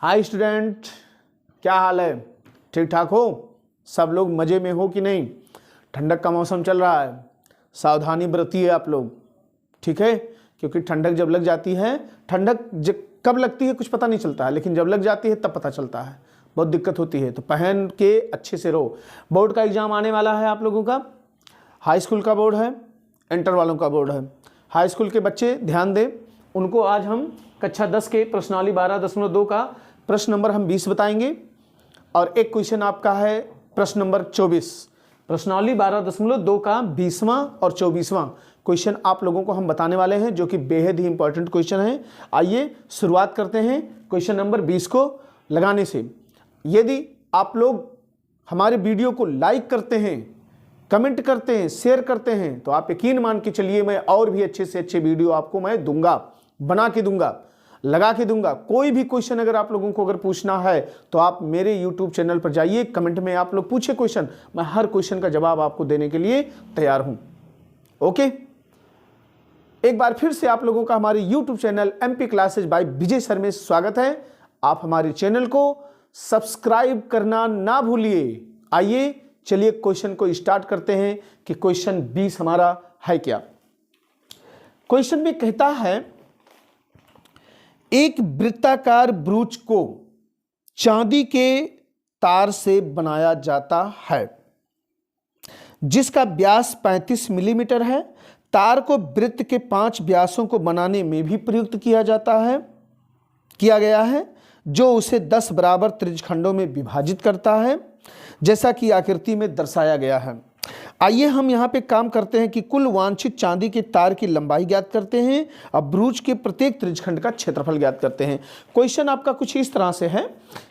Hi student, क्या हाल है? ठीक ठाक हो? सब लोग मज़े में हो कि नहीं? ठंडक का मौसम चल रहा है, सावधानी बरतिए आप लोग, ठीक है? क्योंकि ठंडक जब लग जाती है, ठंडक कब लगती है कुछ पता नहीं चलता है, लेकिन जब लग जाती है तब पता चलता है, बहुत दिक्कत होती है। तो पहन के अच्छे से रहो। बोर्ड का एग्ज़ाम आने वाला है आप लोगों का, हाई स्कूल का बोर्ड है, इंटर वालों का बोर्ड है। हाई स्कूल के बच्चे ध्यान दें, उनको आज हम कक्षा 10 के प्रश्नावली 12.2 का प्रश्न नंबर हम 20 बताएंगे और एक क्वेश्चन आपका है प्रश्न नंबर 24। प्रश्नावली 12.2 का 20वां और 24वां क्वेश्चन आप लोगों को हम बताने वाले हैं, जो कि बेहद ही इंपॉर्टेंट क्वेश्चन है। आइए शुरुआत करते हैं क्वेश्चन नंबर 20 को लगाने से। यदि आप लोग हमारे वीडियो को लाइक करते हैं, कमेंट करते हैं, शेयर करते हैं, तो आप यकीन मान के चलिए मैं और भी अच्छे से अच्छे वीडियो आपको मैं दूंगा, बना के दूंगा, लगा के दूंगा। कोई भी क्वेश्चन अगर आप लोगों को अगर पूछना है तो आप मेरे YouTube चैनल पर जाइए, कमेंट में आप लोग पूछे क्वेश्चन, मैं हर क्वेश्चन का जवाब आपको देने के लिए तैयार हूं। ओके, एक बार फिर से आप लोगों का हमारे YouTube channel MP classes by Vijay sir में स्वागत है। आप हमारे चैनल को सब्सक्राइब करना ना भूलिए। आइए चलिए क्वेश्चन को स्टार्ट करते हैं कि क्वेश्चन 20 हमारा है क्या। क्वेश्चन में कहता है, एक वृत्ताकार ब्रूच को चांदी के तार से बनाया जाता है जिसका व्यास 35 मिलीमीटर है। तार को वृत्त के 5 व्यासों को बनाने में भी प्रयुक्त किया गया है, जो उसे 10 बराबर त्रिज्यखंडों में विभाजित करता है, जैसा कि आकृति में दर्शाया गया है। आइए हम यहाँ पे काम करते हैं कि कुल वांछित चांदी के तार की लंबाई ज्ञात करते हैं और ब्रूच के प्रत्येक त्रिज्यखंड का क्षेत्रफल ज्ञात करते हैं। क्वेश्चन आपका कुछ इस तरह से है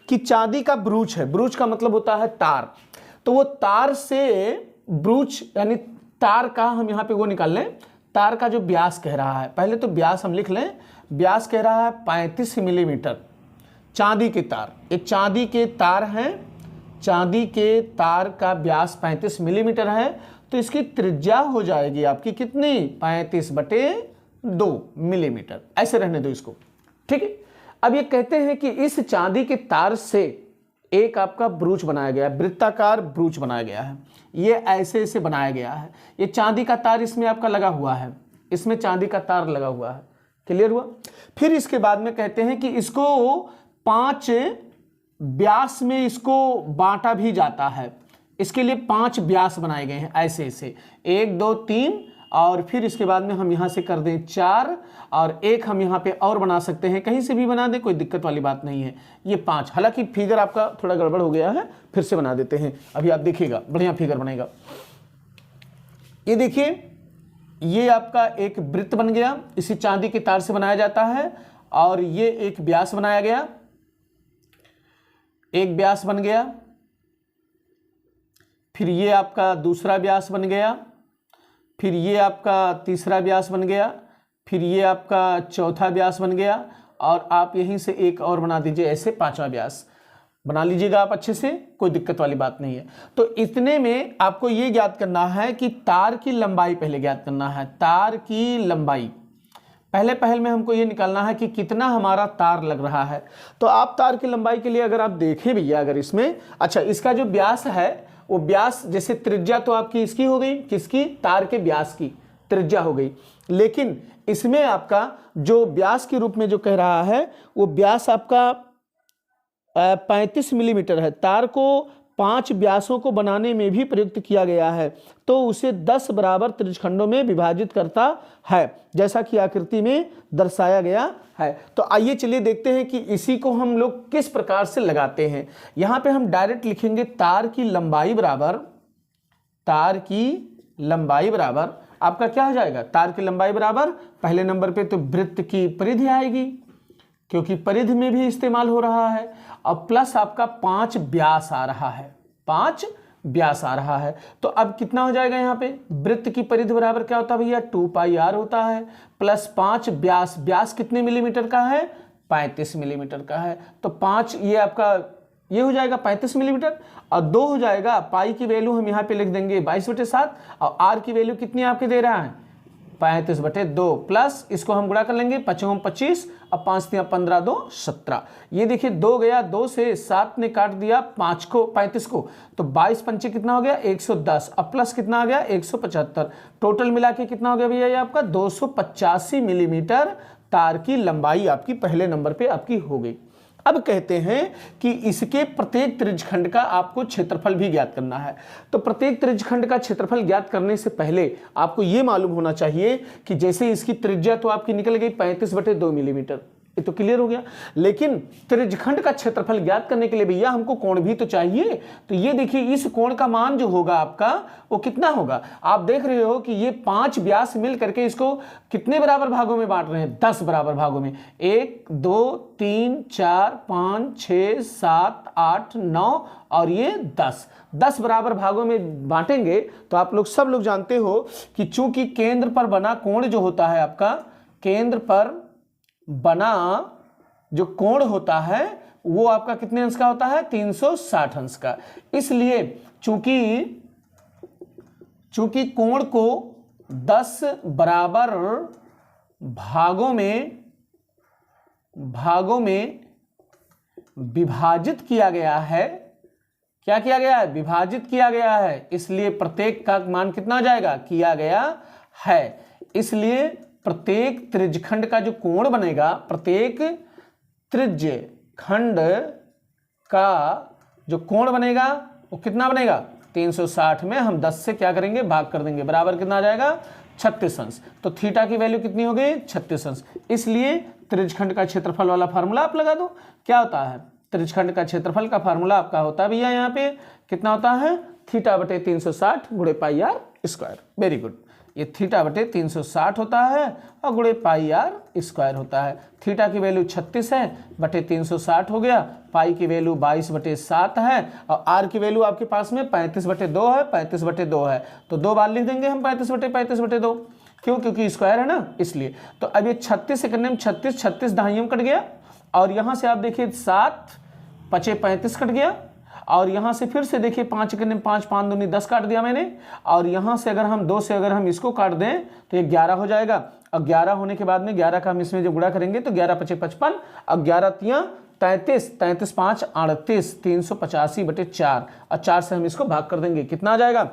कि चांदी का ब्रूच है, ब्रूच का मतलब होता है तार, तो वो तार से ब्रूच यानी तार का हम यहाँ पे वो निकाल लें, तार का जो व्यास कह रहा है, पहले तो व्यास हम लिख लें, व्यास कह रहा है 35 मिलीमीटर। चांदी के तार, एक चांदी के तार हैं, चांदी के तार का व्यास 35 मिलीमीटर है, तो इसकी त्रिज्या हो जाएगी आपकी कितनी? 35/2 मिलीमीटर। ऐसे रहने दो इसको, ठीक है। अब ये कहते हैं कि इस चांदी के तार से एक आपका ब्रूच बनाया गया है, वृत्ताकार ब्रूच बनाया गया है। ये ऐसे ऐसे बनाया गया है, ये चांदी का तार इसमें आपका लगा हुआ है, इसमें चांदी का तार लगा हुआ है। क्लियर हुआ? फिर इसके बाद में कहते हैं कि इसको 5 व्यास में इसको बांटा भी जाता है। इसके लिए 5 व्यास बनाए गए हैं, ऐसे ऐसे 1 2 3, और फिर इसके बाद में हम यहाँ से कर दें 4, और एक हम यहाँ पे और बना सकते हैं, कहीं से भी बना दें, कोई दिक्कत वाली बात नहीं है। ये 5, हालांकि फिगर आपका थोड़ा गड़बड़ हो गया है, फिर से बना देते हैं, अभी आप देखिएगा बढ़िया फिगर बनेगा। ये देखिए, ये आपका एक वृत्त बन गया, इसी चांदी के तार से बनाया जाता है, और ये एक व्यास बनाया गया, एक व्यास बन गया, फिर ये आपका दूसरा व्यास बन गया, फिर ये आपका तीसरा व्यास बन गया, फिर ये आपका चौथा व्यास बन गया, और आप यहीं से एक और बना दीजिए, ऐसे 5वां व्यास बना लीजिएगा आप अच्छे से, कोई दिक्कत वाली बात नहीं है। तो इतने में आपको ये ज्ञात करना है कि तार की लंबाई पहले ज्ञात करना है। तार की लंबाई पहल में हमको ये निकालना है कि कितना हमारा तार लग रहा है। तो आप तार की लंबाई के लिए अगर आप देखें भैया, अगर इसमें अच्छा इसका जो व्यास है, वो व्यास जैसे त्रिज्या तो आपकी इसकी हो गई, किसकी? तार के व्यास की त्रिज्या हो गई, लेकिन इसमें आपका जो व्यास के रूप में जो कह रहा है, वो व्यास आपका 35 मिलीमीटर है। तार को 5 व्यासों को बनाने में भी प्रयुक्त किया गया है, तो उसे 10 बराबर त्रिज्यखंडों में विभाजित करता है, जैसा कि आकृति में दर्शाया गया है। तो आइए चलिए देखते हैं कि इसी को हम लोग किस प्रकार से लगाते हैं। यहाँ पे हम डायरेक्ट लिखेंगे तार की लंबाई बराबर आपका क्या हो जाएगा? तार की लंबाई बराबर पहले नंबर पे तो वृत्त की परिधि आएगी, क्योंकि परिधि में भी इस्तेमाल हो रहा है, और प्लस आपका 5 व्यास आ रहा है, 5 व्यास आ रहा है। तो अब कितना हो जाएगा यहाँ पे? वृत्त की परिधि बराबर क्या होता है भैया? 2πr होता है, प्लस 5 व्यास, व्यास कितने मिलीमीटर का है? 35 मिलीमीटर का है। तो 5 ये आपका ये हो जाएगा 35 मिलीमीटर, और 2 हो जाएगा, पाई की वैल्यू हम यहाँ पे लिख देंगे 22/7, और आर की वैल्यू कितनी आपके दे रहा है? 35/2 प्लस इसको हम गुणा कर लेंगे 5 25 अब 5 3 15 2 17। ये देखिए 2 गया, 2 से 7 ने काट दिया 5 को 35 को, तो 22 पंचे कितना हो गया 110। अब प्लस कितना आ गया 175। टोटल मिला के कितना हो गया भैया ये आपका 285 मिलीमीटर तार की लंबाई आपकी पहले नंबर पे आपकी हो गई। अब कहते हैं कि इसके प्रत्येक त्रिज्यखंड का आपको क्षेत्रफल भी ज्ञात करना है। तो प्रत्येक त्रिज्यखंड का क्षेत्रफल ज्ञात करने से पहले आपको यह मालूम होना चाहिए कि जैसे इसकी त्रिज्या तो आपकी निकल गई 35/2 मिलीमीटर, ये तो क्लियर हो गया। लेकिन त्रिज्यखंड का क्षेत्रफल ज्ञात करने के लिए भैया हमको कोण भी तो चाहिए। तो ये देखिए इस कोण का मान जो होगा आपका वो कितना होगा। आप देख रहे हो कि ये 5 व्यास मिल करके इसको कितने बराबर भागों में बांट रहे हैं, 10 बराबर भागों में। 1 2 3 4 5 6 7 8 9 और ये 10 बराबर भागों में बांटेंगे। तो आप लोग सब लोग जानते हो कि चूंकि केंद्र पर बना कोण जो होता है आपका, केंद्र पर बना जो कोण होता है वो आपका कितने अंश का होता है 360 अंश का। इसलिए चूंकि कोण को 10 बराबर भागों में विभाजित किया गया है। क्या किया गया है, विभाजित किया गया है। इसलिए प्रत्येक का मान कितना हो जाएगा, किया गया है। इसलिए प्रत्येक त्रिज्यखंड का जो कोण बनेगा, प्रत्येक त्रिज्यखंड का जो कोण बनेगा वो कितना बनेगा 360 में हम 10 से क्या करेंगे भाग कर देंगे, बराबर कितना आ जाएगा 36 अंश। तो थीटा की वैल्यू कितनी हो गई 36 अंश। इसलिए त्रिज्यखंड का क्षेत्रफल वाला फार्मूला आप लगा दो। क्या होता है, त्रिज्यखंड का क्षेत्रफल का फार्मूला आपका होता है भैया यहाँ पे कितना होता है θ/360 गुणे पाई आर स्क्वायर। वेरी गुड, ये θ/360 होता है और गुणे पाई आर स्क्वायर होता है। थीटा की वैल्यू 36 है बटे 360 हो गया, पाई की वैल्यू 22/7 है और आर की वैल्यू आपके पास में 35/2 है, 35/2 है। तो 2 बार लिख देंगे हम 35/2। क्यों, क्योंकि स्क्वायर है ना इसलिए। तो अब ये 36 से करने में 36 दहाइयों कट गया और यहां से आप देखिए 7 5 35 कट गया और यहां से फिर से देखिए 5 करने में 5 5 दूनी 10 काट दिया मैंने। और यहां से अगर हम 2 से अगर हम इसको काट दें तो ये 11 हो जाएगा। अब 11 होने के बाद में 11 का हम इसमें जो गुणा करेंगे तो 11 5 55, अब 11 3 33, 33 5 38, 385/4 और 4 से हम इसको भाग कर देंगे। कितना आ जाएगा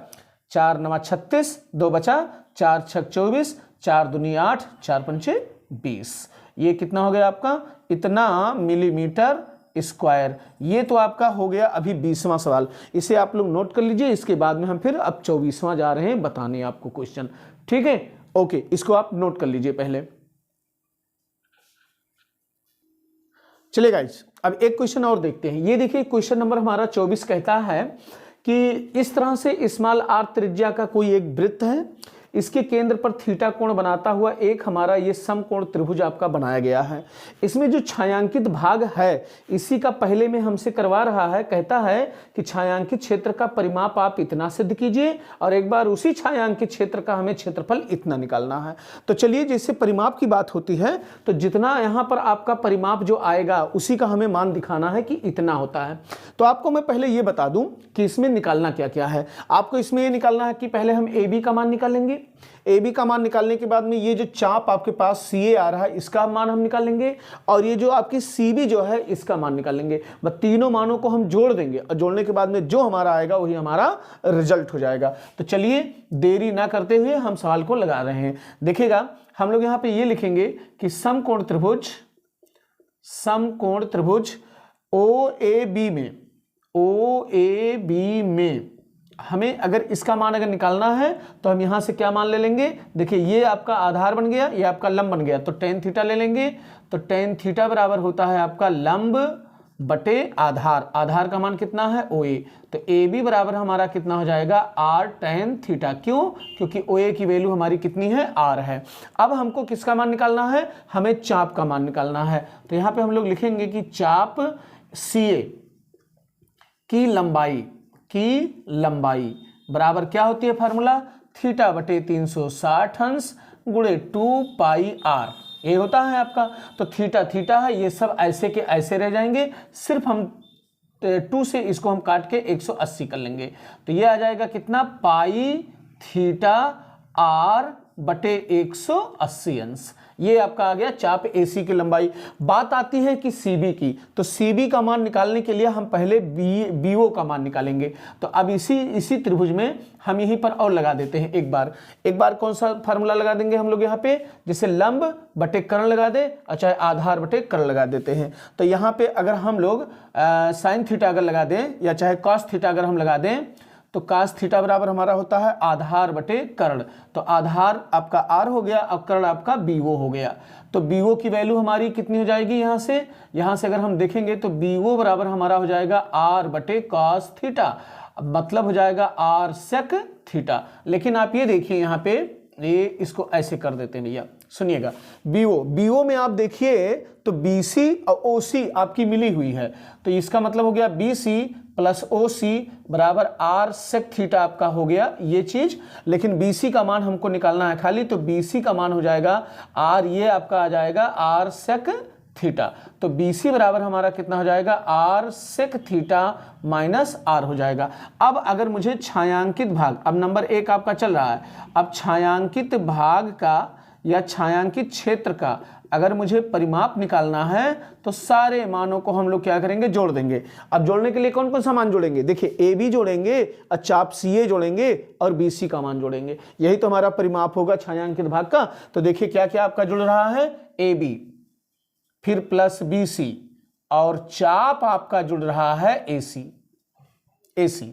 4 9 36, 2 बचा, 4 6 24, 4 दूनी 8, 4 पंचे 20। ये कितना हो गया आपका इतना मिलीमीटर स्क्वायर। ये तो आपका हो गया अभी 20वां सवाल, इसे आप लोग नोट कर लीजिए। इसके बाद में हम फिर अब 24वां जा रहे हैं बताने आपको क्वेश्चन, ठीक है। ओके, इसको आप नोट कर लीजिए पहले। चलिए गाइस, अब एक क्वेश्चन और देखते हैं। ये देखिए क्वेश्चन नंबर हमारा 24 कहता है कि इस तरह से स्मॉल आर त्रिज्या का कोई एक वृत्त है, इसके केंद्र पर थीटा कोण बनाता हुआ एक हमारा ये समकोण त्रिभुज आपका बनाया गया है। इसमें जो छायांकित भाग है इसी का पहले में हमसे करवा रहा है। कहता है कि छायांकित क्षेत्र का परिमाप आप इतना सिद्ध कीजिए और एक बार उसी छायांकित क्षेत्र का हमें क्षेत्रफल इतना निकालना है। तो चलिए, जैसे परिमाप की बात होती है तो जितना यहाँ पर आपका परिमाप जो आएगा उसी का हमें मान दिखाना है कि इतना होता है। तो आपको मैं पहले ये बता दूं कि इसमें निकालना क्या क्या है। आपको इसमें ये निकालना है कि पहले हम ए बी का मान निकालेंगे। ए बी का मान निकालने के बाद में ये जो चाप आपके पास सी ए आ रहा है इसका मान हम निकालेंगे और ये जो आपकी सी बी जो है इसका मान निकालेंगे। बस तीनों मानों को हम जोड़ देंगे और जोड़ने के बाद में जो हमारा आएगा वही हमारा रिजल्ट हो जाएगा। तो चलिए देरी ना करते हुए हम सवाल को लगा रहे हैं। देखिएगा, हम लोग यहाँ पे ये लिखेंगे कि समकोण त्रिभुज ओ ए बी में हमें अगर इसका मान अगर निकालना है तो हम यहां से क्या मान ले लेंगे। देखिए, ये आपका आधार बन गया, ये आपका लंब बन गया, तो टेन थीटा ले लेंगे। तो टेन थीटा बराबर होता है आपका लंब बटे आधार। आधार का मान कितना है ओ ए, तो ए बी बराबर हमारा कितना हो जाएगा आर टेन थीटा। क्यों, क्योंकि ओ ए की वैल्यू हमारी कितनी है आर है। अब हमको किसका मान निकालना है, हमें चाप का मान निकालना है। तो यहां पे हम लोग लिखेंगे कि चाप सी ए की लंबाई बराबर क्या होती है फार्मूला θ/360 अंश गुणे 2 पाई आर, ये होता है आपका। तो थीटा है, ये सब ऐसे के ऐसे रह जाएंगे, सिर्फ हम 2 से इसको हम काट के 180 कर लेंगे। तो ये आ जाएगा कितना पाई थीटा आर बटे 180 अंश। ये आपका आ गया चाप AC की लंबाई। बात आती है कि CB की, तो CB का मान निकालने के लिए हम पहले BO का मान निकालेंगे। तो अब इसी त्रिभुज में हम यहीं पर और लगा देते हैं एक बार कौन सा फार्मूला लगा देंगे हम लोग यहाँ पे, जैसे लंब बटे कर्ण लगा दे और चाहे आधार बटे कर्ण लगा देते हैं। तो यहाँ पे अगर हम लोग साइन थीटा अगर लगा दें या चाहे कॉस थीटा अगर हम लगा दें, तो कास थीटा बराबर हमारा होता है आधार बटे कर्ण। तो आधार आपका r हो गया और कर्ण आपका BO हो गया। तो BO की वैल्यू हमारी कितनी हो जाएगी, यहाँ से अगर हम देखेंगे तो BO बराबर हमारा हो जाएगा r बटे कॉस थीटा, मतलब हो जाएगा r सेक थीटा। लेकिन आप ये देखिए यहाँ पे ये इसको ऐसे कर देते हैं भैया, सुनिएगा। BO में आप देखिए तो BC और OC आपकी मिली हुई है, तो इसका मतलब हो गया BC प्लस OC बराबर r सेक थीटा आपका हो गया ये चीज। लेकिन BC का मान हमको निकालना है खाली, तो BC का मान हो जाएगा r, ये आपका आ जाएगा r सेक थीटा। तो BC बराबर हमारा कितना हो जाएगा, r sec theta minus r हो जाएगा। अब अगर मुझे छायांकित भाग, अब नंबर 1 आपका चल रहा है, अब छायांकित भाग का या छायांकित क्षेत्र का अगर मुझे परिमाप निकालना है तो सारे मानों को हम लोग क्या करेंगे, जोड़ देंगे। अब जोड़ने के लिए कौन कौन सा मान जोड़ेंगे, देखिए AB जोड़ेंगे और चाप CA जोड़ेंगे और BC का मान जोड़ेंगे। यही तो हमारा परिमाप होगा छायांकित भाग का। तो देखिए क्या क्या आपका जुड़ रहा है, AB फिर प्लस BC और चाप आपका जुड़ रहा है AC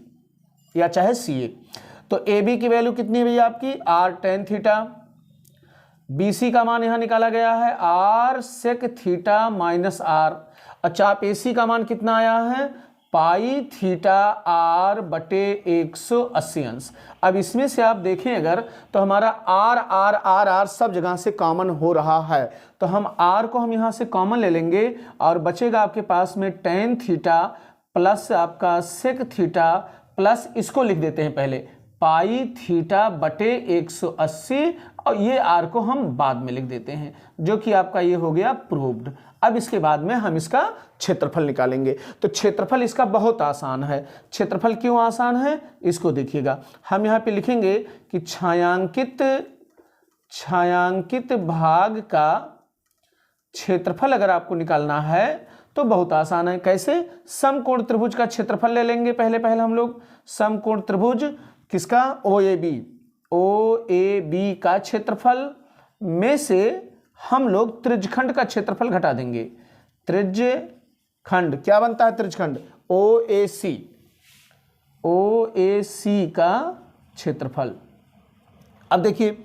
या चाहे CA। तो AB की वैल्यू कितनी है भैया आपकी, r tan थीटा। BC का मान यहां निकाला गया है r sec theta minus r। और चाप AC का मान कितना आया है, पाई थीटा r बटे 180 अंश। अब इसमें से आप देखें अगर तो हमारा r सब जगह से कॉमन हो रहा है, तो हम r को हम यहां से कॉमन ले लेंगे और बचेगा आपके पास में tan थीटा प्लस आपका सेक थीटा प्लस इसको लिख देते हैं पहले पाई थीटा बटे 180 और ये r को हम बाद में लिख देते हैं, जो कि आपका ये हो गया प्रूव्ड। अब इसके बाद में हम इसका क्षेत्रफल निकालेंगे। तो क्षेत्रफल इसका बहुत आसान है। क्षेत्रफल क्यों आसान है, इसको देखिएगा। हम यहाँ पे लिखेंगे कि छायांकित भाग का क्षेत्रफल अगर आपको निकालना है तो बहुत आसान है। कैसे, समकोण त्रिभुज का क्षेत्रफल ले लेंगे। पहले हम लोग समकोण त्रिभुज किसका, OAB का क्षेत्रफल में से हम लोग त्रिज्यखंड का क्षेत्रफल घटा देंगे। त्रिज्यखंड क्या बनता है, त्रिज्यखंड OAC का क्षेत्रफल। अब देखिए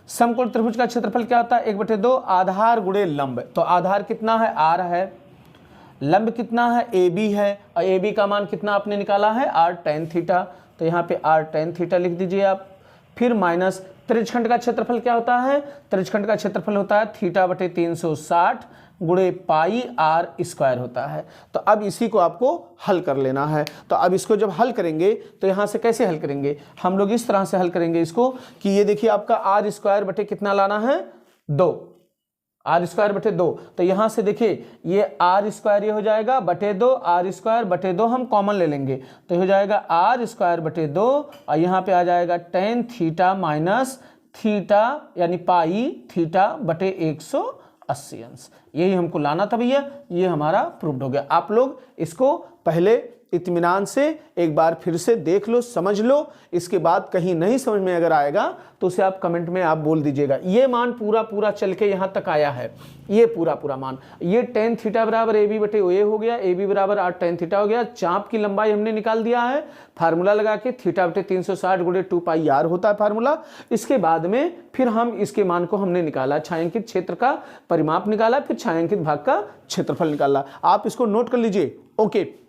समकोण त्रिभुज का क्षेत्रफल क्या होता है, 1/2 आधार गुणे लंब। तो आधार कितना है, r है, लंब कितना है, AB है, और AB का मान कितना आपने निकाला है, r tan थीटा। तो यहाँ पे r tan थीटा लिख दीजिए आप। फिर माइनस त्रिज्यखंड का क्षेत्रफल क्या होता है, त्रिज्यखंड का क्षेत्रफल होता है थीटा बटे 360 गुणे पाई r स्क्वायर होता है। तो अब इसी को आपको हल कर लेना है। तो अब इसको जब हल करेंगे तो यहाँ से कैसे हल करेंगे, हम लोग इस तरह से हल करेंगे इसको कि ये देखिए आपका r स्क्वायर बटे कितना लाना है, 2, r स्क्वायर बटे 2। तो यहाँ से देखिए ये r स्क्वायर ये हो जाएगा बटे 2, r स्क्वायर बटे 2 हम कॉमन ले लेंगे तो हो जाएगा r स्क्वायर बटे 2 और यहाँ पे आ जाएगा tan थीटा माइनस थीटा यानी पाई थीटा बटे 180 अंश। यही हमको लाना था भैया, ये हमारा प्रूव्ड हो गया। आप लोग इसको पहले इत्मीनान से एक बार फिर से देख लो, समझ लो। इसके बाद कहीं नहीं समझ में अगर आएगा तो उसे आप कमेंट में आप बोल दीजिएगा। ये मान पूरा चल के यहाँ तक आया है, ये पूरा मान। ये tan थीटा बराबर AB बटे OA हो गया, AB बराबर r tan थीटा हो गया। चाप की लंबाई हमने निकाल दिया है फार्मूला लगा के, थीटा बटे 360 गुणे 2 पाई r होता है फार्मूला। इसके बाद में फिर हम इसके मान को हमने निकाला, छायांकित क्षेत्र का परिमाप निकाला, फिर छायांकित भाग का क्षेत्रफल निकाला। आप इसको नोट कर लीजिए। ओके।